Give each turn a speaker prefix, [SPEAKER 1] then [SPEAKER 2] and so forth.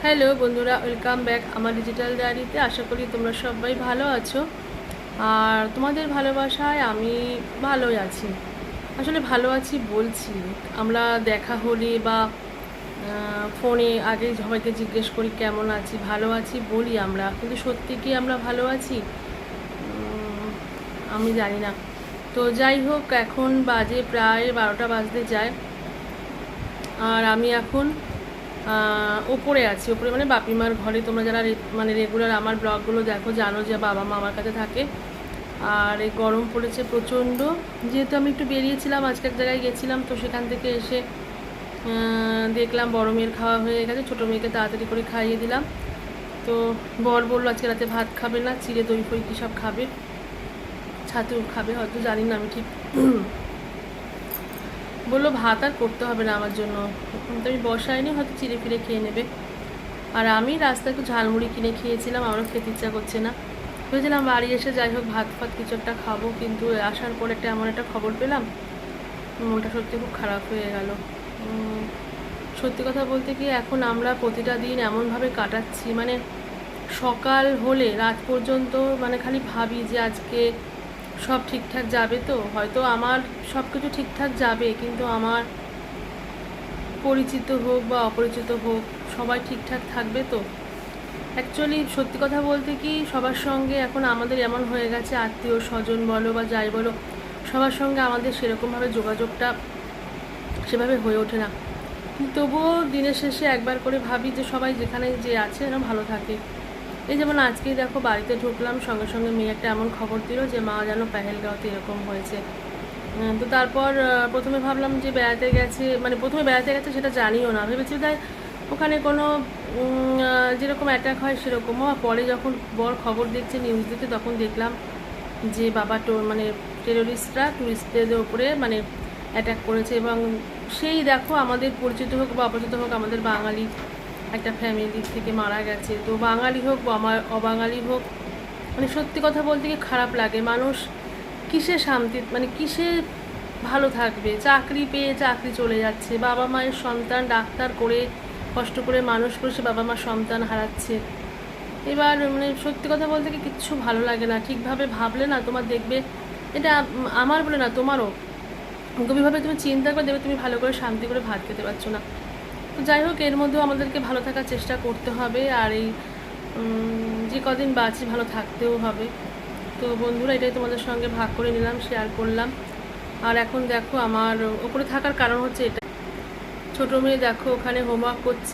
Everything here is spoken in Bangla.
[SPEAKER 1] হ্যালো বন্ধুরা, ওয়েলকাম ব্যাক আমার ডিজিটাল ডায়েরিতে। আশা করি তোমরা সবাই ভালো আছো আর তোমাদের ভালোবাসায় আমি ভালোই আছি। আসলে ভালো আছি বলছি, আমরা দেখা হলে বা ফোনে আগে সবাইকে জিজ্ঞেস করি কেমন আছি, ভালো আছি বলি আমরা, কিন্তু সত্যি কি আমরা ভালো আছি আমি জানি না। তো যাই হোক, এখন বাজে প্রায় 12টা বাজতে যায় আর আমি এখন ওপরে আছি। ওপরে মানে বাপিমার ঘরে। তোমরা যারা মানে রেগুলার আমার ব্লগগুলো দেখো জানো যে বাবা মা আমার কাছে থাকে। আর এই গরম পড়েছে প্রচণ্ড, যেহেতু আমি একটু বেরিয়েছিলাম, আজকে এক জায়গায় গেছিলাম, তো সেখান থেকে এসে দেখলাম বড় মেয়ের খাওয়া হয়ে গেছে, ছোটো মেয়েকে তাড়াতাড়ি করে খাইয়ে দিলাম। তো বর বললো আজকে রাতে ভাত খাবে না, চিড়ে দই ফই কী সব খাবে, ছাতু খাবে হয়তো, জানি না আমি ঠিক। বললো ভাত আর করতে হবে না আমার জন্য, তো আমি বসাইনি, হয়তো চিড়ে ফিরে খেয়ে নেবে। আর আমি রাস্তায় একটু ঝালমুড়ি কিনে খেয়েছিলাম, আমারও খেতে ইচ্ছা করছে না। ভেবেছিলাম বাড়ি এসে যাই হোক ভাত ফাত কিছু একটা খাবো, কিন্তু আসার পর এমন একটা খবর পেলাম, মনটা সত্যি খুব খারাপ হয়ে গেল। সত্যি কথা বলতে কি, এখন আমরা প্রতিটা দিন এমনভাবে কাটাচ্ছি, মানে সকাল হলে রাত পর্যন্ত মানে খালি ভাবি যে আজকে সব ঠিকঠাক যাবে তো। হয়তো আমার সব কিছু ঠিকঠাক যাবে, কিন্তু আমার পরিচিত হোক বা অপরিচিত হোক সবাই ঠিকঠাক থাকবে তো। অ্যাকচুয়ালি সত্যি কথা বলতে কি, সবার সঙ্গে এখন আমাদের এমন হয়ে গেছে, আত্মীয় স্বজন বলো বা যাই বলো, সবার সঙ্গে আমাদের সেরকমভাবে যোগাযোগটা সেভাবে হয়ে ওঠে না। তবুও দিনের শেষে একবার করে ভাবি যে সবাই যেখানে যে আছে যেন ভালো থাকে। এই যেমন আজকেই দেখো বাড়িতে ঢুকলাম, সঙ্গে সঙ্গে মেয়ে একটা এমন খবর দিল যে মা যেন পেহেলগাঁওতে এরকম হয়েছে। তো তারপর প্রথমে ভাবলাম যে বেড়াতে গেছে, মানে প্রথমে বেড়াতে গেছে সেটা জানিও না, ভেবেছি তাই ওখানে কোনো যেরকম অ্যাটাক হয় সেরকমও। পরে যখন বর খবর দেখছে নিউজ দিতে, তখন দেখলাম যে বাবা মানে টেরোরিস্টরা টুরিস্টদের ওপরে মানে অ্যাটাক করেছে। এবং সেই দেখো আমাদের পরিচিত হোক বা অপরিচিত হোক, আমাদের বাঙালি একটা ফ্যামিলি থেকে মারা গেছে। তো বাঙালি হোক বা আমার অবাঙালি হোক, মানে সত্যি কথা বলতে কি খারাপ লাগে। মানুষ কিসে শান্তি, মানে কিসে ভালো থাকবে? চাকরি পেয়ে চাকরি চলে যাচ্ছে, বাবা মায়ের সন্তান ডাক্তার করে কষ্ট করে মানুষ করে সে বাবা মা সন্তান হারাচ্ছে। এবার মানে সত্যি কথা বলতে কি কিচ্ছু ভালো লাগে না। ঠিকভাবে ভাবলে না তোমার দেখবে, এটা আমার বলে না তোমারও, গভীরভাবে তুমি চিন্তা করে দেবে তুমি ভালো করে শান্তি করে ভাত খেতে পারছো না। তো যাই হোক, এর মধ্যেও আমাদেরকে ভালো থাকার চেষ্টা করতে হবে, আর এই যে কদিন বাঁচি ভালো থাকতেও হবে। তো বন্ধুরা, এটাই তোমাদের সঙ্গে ভাগ করে নিলাম, শেয়ার করলাম। আর এখন দেখো আমার ওপরে থাকার কারণ হচ্ছে এটা, ছোটো মেয়ে দেখো ওখানে হোমওয়ার্ক করছে।